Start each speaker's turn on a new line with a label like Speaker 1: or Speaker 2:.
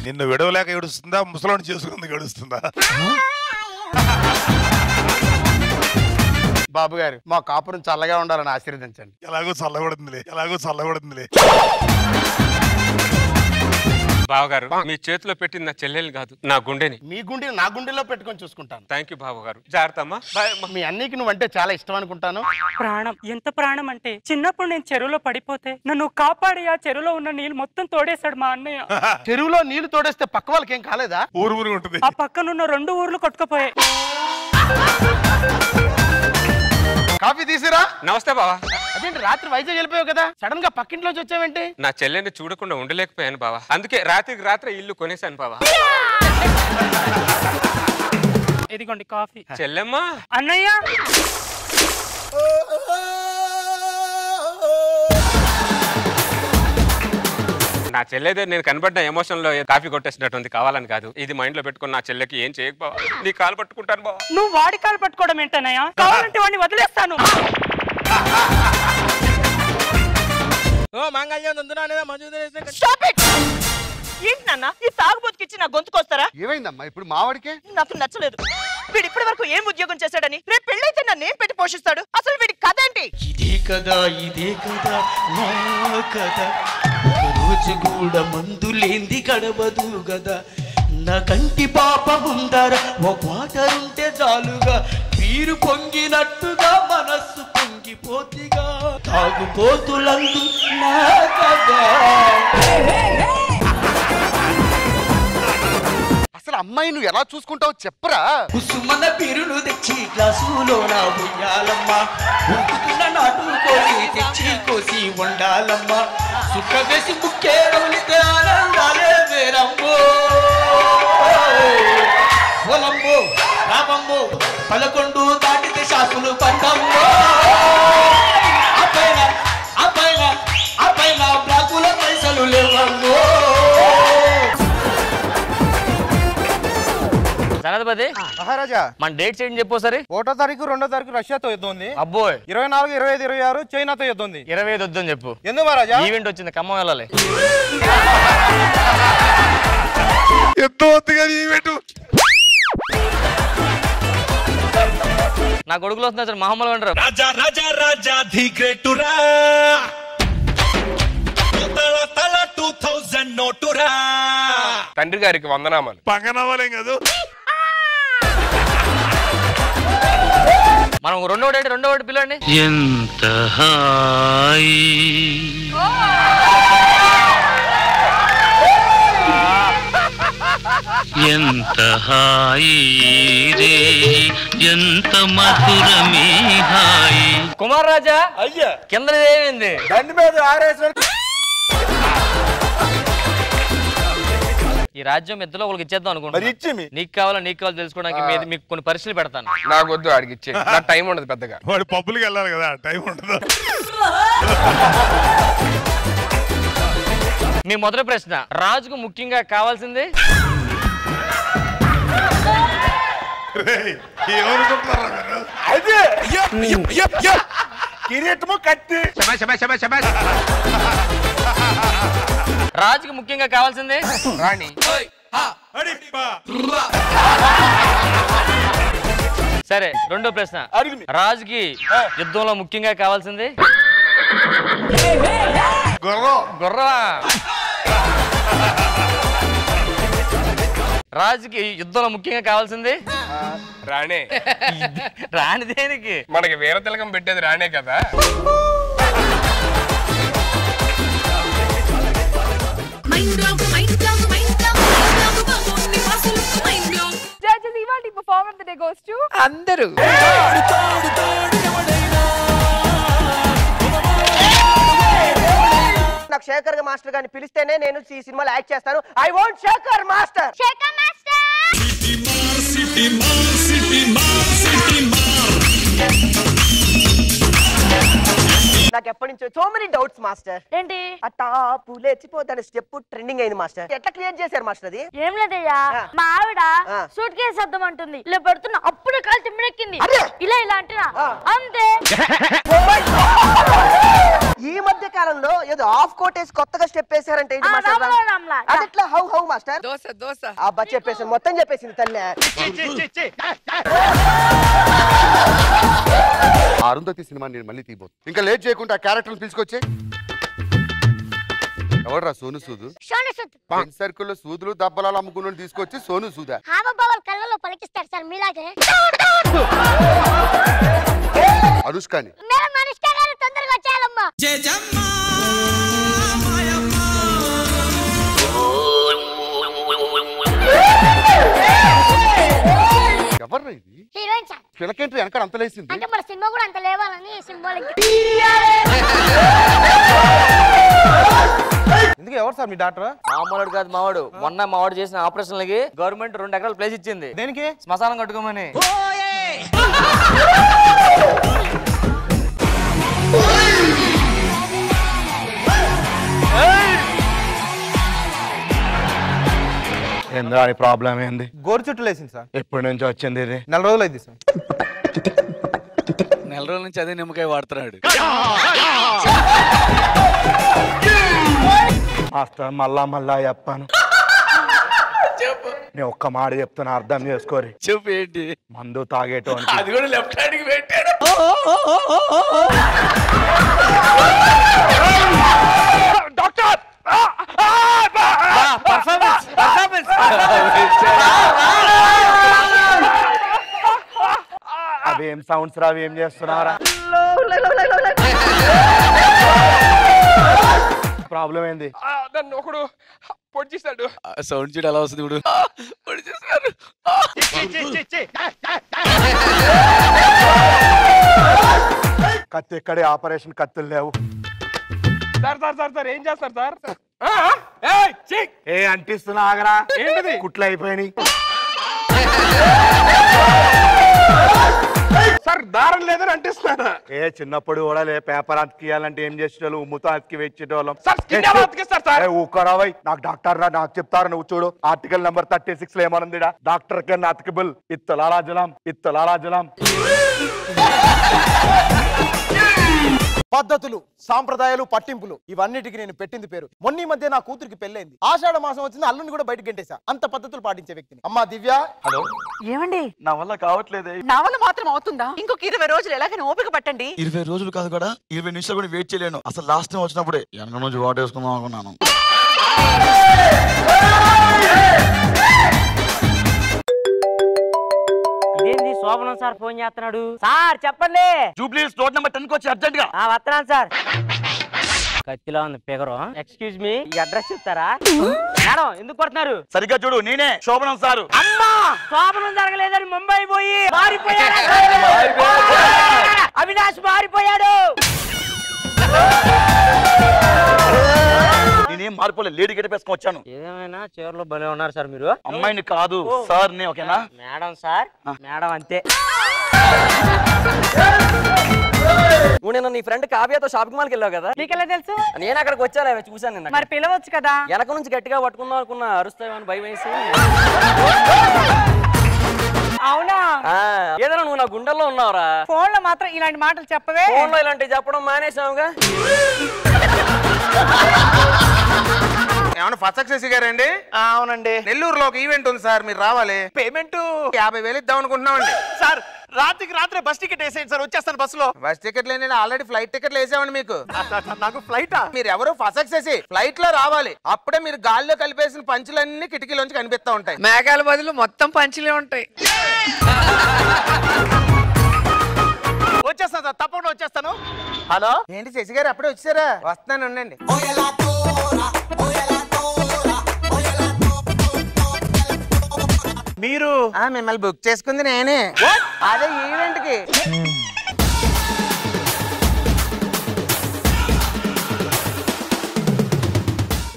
Speaker 1: నిన్ను విడవలేక ఏడుస్తుందా, ముసలోని చేసుకుంది ఏడుస్తుందా?
Speaker 2: బాబు గారు మా కాపురం చల్లగా ఉండాలని ఆశీర్వదించండి.
Speaker 1: ఎలాగో చల్లబడుతుందిలే.
Speaker 3: బావగారు మీ చేతిలో పెట్టింది నా చెల్లెలు కాదు, నా గుండెని.
Speaker 2: మీ గుండెని నా గుండెలో పెట్టుకొని చూసుకుంటాను.
Speaker 3: థ్యాంక్ యూ బావగారు. జాగ్రత్తమ్మా.
Speaker 2: మీ అన్నికి నువ్వంటే చాలా ఇష్టం అనుకుంటాను.
Speaker 4: ప్రాణం, ఎంత ప్రాణం అంటే చిన్నప్పుడు నేను చెరువులో పడిపోతే నన్ను కాపాడి ఆ చెరువులో ఉన్న నీళ్ళు మొత్తం తోడేశాడు మా అన్నయ్య.
Speaker 2: చెరువులో నీళ్లు తోడేస్తే పక్క వాళ్ళకి ఏం కాలేదా?
Speaker 1: ఊరు ఉంటుంది.
Speaker 4: ఆ పక్కనున్న 2 ఊర్లు కొట్టుకుపోయాయి.
Speaker 2: కాఫీ తీసిరా.
Speaker 3: నమస్తే బావా.
Speaker 2: అదేంటి రాత్రి వైజాగ్ వెళ్ళిపోయావు కదా, సడన్ గా పక్కింట్లోంచి వచ్చావేంటి?
Speaker 3: నా చెల్లెని చూడకుండా ఉండలేకపోయాను బావా, అందుకే రాత్రికి రాత్రి ఇల్లు కొనేసాను బావా.
Speaker 4: ఇదిగోండి కాఫీ.
Speaker 3: చెల్లెమ్మా.
Speaker 4: అన్నయ్య
Speaker 3: నా చెల్లెదే నేను కనబడ్డ ఎమోషన్ లో కాఫీ కొట్టేసినట్టుంది, కావాలని కాదు. ఇది మైండ్ లో పెట్టుకుని నా చెల్లెకి ఏం చేయకు బావా, నీ కాలు పట్టుకుంటాను బావా.
Speaker 4: నువ్వు వాడి కాలు పట్టుకోవడం ఏంటన్నయ్య? కావాలంటే వాడిని వదిలేస్తాను.
Speaker 5: ఏంటి నాన్న ఈ తాగుబోతుకిచ్చి నా గొంతుకొస్తారా?
Speaker 2: ఏమైందమ్మా ఇప్పుడు మావాడికే?
Speaker 5: నాకు నచ్చలేదు. వీడు ఇప్పటి వరకు ఏం ఉద్యోగం చేశాడని, రేపు పెళ్ళైతే నన్ను ఏం పెట్టి పోషిస్తాడు? అసలు వీడి కథ ఏంటి?
Speaker 6: ఇదే కదా నా కథ. రోజు కూడా మందులేంది గడవదు గదా. నా కంటి పాప ముందర ఒక వాటర్ ఉంటే చాలుగా, వీరు పొంగినట్టుగా మనస్సు పొంగిపోతిగా. తాగుపోతులందు నా కదా.
Speaker 2: అసలు అమ్మాయి నువ్వు ఎలా చూసుకుంటావు చెప్పరా?
Speaker 6: కుసుమన పిరులు తెచ్చి గ్లాసులో నా ఉయ్యాలమ్మా, ఉడుకుతున్న నాటుకోసి తెచ్చి కోసి వండాలమ్మా. సుఖ వేసి ముక్కే రౌలితే ఆనందాలే వేరమ్మో. పొలంబో రాబమ్మో 11 దాటితే షాపులు పండమ్మో. అపైన బ్లాకుల పైసలు లేవమ్మో.
Speaker 7: జనాధిపతి
Speaker 2: మహారాజా
Speaker 7: మన డేట్స్ ఏంటి చెప్పు సరే.
Speaker 2: 1వ తారీఖు 2వ తారీఖు రష్యాతో యుద్ధం ఉంది.
Speaker 7: అబ్బోయ్
Speaker 2: 24, 25, 26 చైనాతో యుద్ధం ఉంది.
Speaker 7: 25 వద్దని చెప్పు.
Speaker 2: ఎందుకు మహారాజా?
Speaker 7: ఈవెంట్ వచ్చింది, ఖమ్మం వెళ్ళాలి. నా కొడుకులు వస్తున్నా సార్, మామూలు అంటారు.
Speaker 6: రాజా రాజా రాజా ది గ్రేటురా, 2000 నోటురా.
Speaker 3: తండ్రి గారికి వందనామాలు.
Speaker 1: పంగనవ్వలేం కాదు.
Speaker 7: మనం రెండో ఒకటి పిల్లండి.
Speaker 6: ఎంత హాయి ఎంత హాయి రే, ఎంత మధురమే హాయి.
Speaker 7: కుమార్ రాజా
Speaker 2: అయ్యా
Speaker 7: కింద ఏమైంది?
Speaker 2: బండి మీద ఆరేసి
Speaker 7: ఈ రాజ్యం ఇద్దరు ఒకరికి ఇచ్చేద్దాం అనుకుంటున్నా. నీకు కావాలో తెలుసుకోవడానికి మీకు కొన్ని పరీక్షలు పెడతాను.
Speaker 3: నాకు వద్దు, ఆడికి ఇచ్చే. నాకు టైం ఉండదు పెద్దగా.
Speaker 1: వాడు పబ్బులకి వెళ్ళాలి కదా, టైం ఉండదు.
Speaker 7: మీ మొదటి ప్రశ్న, రాజుకు ముఖ్యంగా కావాల్సింది?
Speaker 2: కిరీటము కత్తి.
Speaker 7: రాజుకు ముఖ్యంగా కావాల్సింది
Speaker 3: రాణి.
Speaker 7: సరే రెండో ప్రశ్న, రాజుకి యుద్ధంలో ముఖ్యంగా కావాల్సింది? గుర్రమా? రాజుకి యుద్ధంలో ముఖ్యంగా కావాల్సింది
Speaker 3: రాణే.
Speaker 7: రాణి దేనికి?
Speaker 3: మనకి వీర తిలకం పెట్టేది రాణే కదా.
Speaker 5: అందరూ నాకు శేఖర్ మాస్టర్ గారిని పిలిస్తేనే నేను ఈ సినిమాలో యాక్ట్ చేస్తాను. I want Shekhar master. Shekhar master. నాకు ఎప్పటి నుంచో సో మెనీ డౌట్స్ మాస్టర్. ఏంటి? ఆ టాపు లేచిపోతాను స్టెప్ ట్రెండింగ్ అయింది మాస్టర్. ఎట్లా క్రియేట్ చేశారు మాస్టర్ అది?
Speaker 8: ఏం లేదయ్యా, మా ఆవిడ సూట్ కేసు అద్దం అంటుంది, ఇలా పెడుతున్నా అప్పుడే కాలు తిమ్మిడెక్కింది, ఇలా ఇలా అంటున్నా అంతే.
Speaker 5: ఈ మధ్య కాలంలో ఏదో ఆఫ్ కోట్ వేసి కొత్తగా స్టెప్ వేసారంటే ఏంటి మాస్టర్? అదెట్లా? How master?
Speaker 9: దోశ
Speaker 5: అబ్బా చెప్పేసి మొత్తం చెప్పేసింది తల్లే.
Speaker 10: అరుంధతి సినిమా నేను మళ్ళీ తీయబోతు. ఇంకా లేట్ చేయకుండా ఆ క్యారెక్టర్ పిలుచుకొచ్చే. ఎవడరా సోను సూదు? ఫ్రెండ్ సర్కిల్ లో సూదులు దబ్బలాలు అమ్ముకుని తీసుకొచ్చి సోను సూదా?
Speaker 8: కళ్ళలో పలికిస్తారు సార్ మీలాగే.
Speaker 10: అనుష్కాని
Speaker 8: తొందరగా వచ్చేయాలమ్మా.
Speaker 10: ఎవర్రా ఇది?
Speaker 8: Heroine sir.
Speaker 10: పిలకేంటి వెనకాల అంత లేసింది?
Speaker 8: అంటే మన సినిమా కూడా అంత లేవాలని సింబాలిక్.
Speaker 2: ఎందుకు ఎవరు సార్ మీ డాక్టర్?
Speaker 7: మామూలు కాదు మావాడు. మొన్న మావాడు చేసిన ఆపరేషన్లకి గవర్నమెంట్ 2 ఎకరాల ప్లేస్ ఇచ్చింది.
Speaker 2: దేనికి?
Speaker 7: శ్మశానం కట్టుకోమని.
Speaker 2: ఏంద్రాని ప్రాబ్లం ఏంది? గోరు చుట్టూ లేసింది సార్. ఎప్పటి నుంచి వచ్చింది ఇది? 4 రోజులు అయింది సార్.
Speaker 6: 4 రోజుల నుంచి అదే నిమ్మకాయ వాడుతున్నాడు.
Speaker 2: మాస్టర్ మళ్ళా చెప్పాను. నేను ఒక్క మాట చెప్తున్నా, అర్థం చేసుకోరి.
Speaker 6: చెప్పు ఏంటి?
Speaker 2: మందు తాగేటోని
Speaker 6: అది కూడా లెఫ్ట్ హ్యాండ్కి పెట్టాడు.
Speaker 2: డాక్టర్ అవేం సౌండ్స్ రా, అవి ఏం చేస్తున్నారా? ప్రాబ్లం ఏంది?
Speaker 3: నన్ను ఒకడు పొడిచేశాడు.
Speaker 6: సౌండ్ చూడు ఎలా వస్తుంది ఇప్పుడు. పొడిచేశారు.
Speaker 2: కత్తి ఎక్కడే, ఆపరేషన్ కత్తులు లేవు.
Speaker 3: సార్ ఏం చేస్తారు సార్?
Speaker 2: ఏ అంటిస్తున్నా ఆగరా. ఏంటిది? కుట్లు అయిపోయినాయి
Speaker 3: సార్. దారం లేదని అంటిస్తున్నాడా?
Speaker 2: ఏ చిన్నప్పుడు కూడా పేపర్ అతికియాలంటే ఏం చేసేటోళ్ళు? ఉమ్ముతో అతికి వెచ్చేటోళ్ళం. ఊకరావై, నాకు డాక్టర్ రా, నాకు చెప్తారు. నువ్వు చూడు ఆర్టికల్ నెంబర్ 36 లో ఏమనుంది? డాక్టర్ కెన్ అతికిబుల్ ఇత్తలారాజలం.
Speaker 11: పద్ధతులు, సాంప్రదాయాలు, పట్టింపులు ఇవన్నిటికి నేను పెట్టింది పేరు. మొన్న మధ్య నా కూతురికి పెళ్ళైంది. ఆషాఢ మాసం వచ్చింది, అల్లుని కూడా బయటకు గంటేసా. అంత పద్ధతులు పాటించే వ్యక్తిని. అమ్మా దివ్య.
Speaker 12: హలో. ఏమండి?
Speaker 2: నా వల్ల కావట్లేదే.
Speaker 12: నా వల్ల మాత్రం అవుతుందా? ఇంకొక 20 రోజులు ఎలాగైనా ఓపిక పట్టండి.
Speaker 13: 20 రోజులు కాదు కూడా 20 నిమిషాలు కూడా వెయిట్ చేయలేను. అసలు లాస్ట్ టైం వచ్చినప్పుడే వెనక నుంచి వాటేసుకుందాం అనుకున్నాను.
Speaker 14: ఇదేంది శోభనం సార్ ఫోన్ చేస్తున్నాడు? సార్ చెప్పండి.
Speaker 13: జూబ్లీస్ రోడ్ నెంబర్ 10 కి వచ్చి అర్జెంట్ గా.
Speaker 14: వస్తున్నాను సార్. కత్తిలో ఉంది ఫిగరు. ఎక్స్క్యూజ్ మీ, ఈ అడ్రస్ చెప్తారా? మేడం ఎందుకు కొడుతున్నారు?
Speaker 13: సరిగ్గా చూడు, నేనే శోభనం సారు.
Speaker 14: అమ్మా, శోభనం జరగలేదని ముంబై పోయి మారిపోయాడు. అవినాష్ మారిపోయాడు.
Speaker 13: నేనేం మారిపోలేదు, లేడీ గెటప్ వేసుకొని వచ్చాను.
Speaker 14: ఏదేమైనా చివరిలో భలే ఉన్నారు సార్ మీరు.
Speaker 13: అమ్మాయిని కాదు సార్ నే. ఓకేనా?
Speaker 14: మేడం సార్, మేడం అంతే.
Speaker 7: నేను నీ ఫ్రెండ్ కావ్యతో షాపింగ్ మాల్కి వెళ్ళావు కదా?
Speaker 14: నీకెలా తెలుసు?
Speaker 7: నేను అక్కడికి వచ్చా, చూసాను నిన్న.
Speaker 14: మరి పిలవచ్చు కదా.
Speaker 7: వెనక నుంచి గట్టిగా పట్టుకుందాం అనుకున్నా, అరుస్తామని భయం వేసి.
Speaker 14: అవునా?
Speaker 7: ఏదైనా నువ్వు నా గుండెల్లో ఉన్నావురా.
Speaker 14: ఫోన్ లో మాత్రం ఇలాంటి మాటలు చెప్పవే.
Speaker 7: ఫోన్ లో ఇలాంటివి చెప్పడం మానేసావుగా.
Speaker 3: ఏమన్నా ఫసక్సెస్ గారండి?
Speaker 2: అవునండి.
Speaker 3: నెల్లూరులో ఒక ఈవెంట్ ఉంది సార్, మీరు రావాలి.
Speaker 2: పేమెంట్
Speaker 3: 50,000 ఇద్దాం అనుకుంటున్నామండి.
Speaker 11: సార్ రాత్రికి రాత్రే బస్ టికెట్ వేసేయండి సార్, వచ్చేస్తాను బస్సులో.
Speaker 3: బస్ టికెట్ లేని ఆల్రెడీ ఫ్లైట్ టికెట్లు వేసామండి మీకు.
Speaker 11: నాకు ఫ్లైటా?
Speaker 3: మీరు ఎవరు ఫసక్సెస్ ఫ్లైట్ లో రావాలి. అప్పుడే మీరు గాల్లో కలిపేసిన పంచులన్నీ కిటికీలోంచి కనిపిస్తా ఉంటాయి.
Speaker 9: మేఘాల బదులు మొత్తం పంచులే ఉంటాయి.
Speaker 11: వచ్చేస్తాను సార్, తప్పకుండా వచ్చేస్తాను.
Speaker 3: హలో, ఏంటి శశి గారు అప్పుడే వచ్చారా? వస్తాను ఉండండి.
Speaker 11: మీరు
Speaker 3: మిమ్మల్ని బుక్ చేసుకుంది నేనే. అదే ఈవెంట్ కి.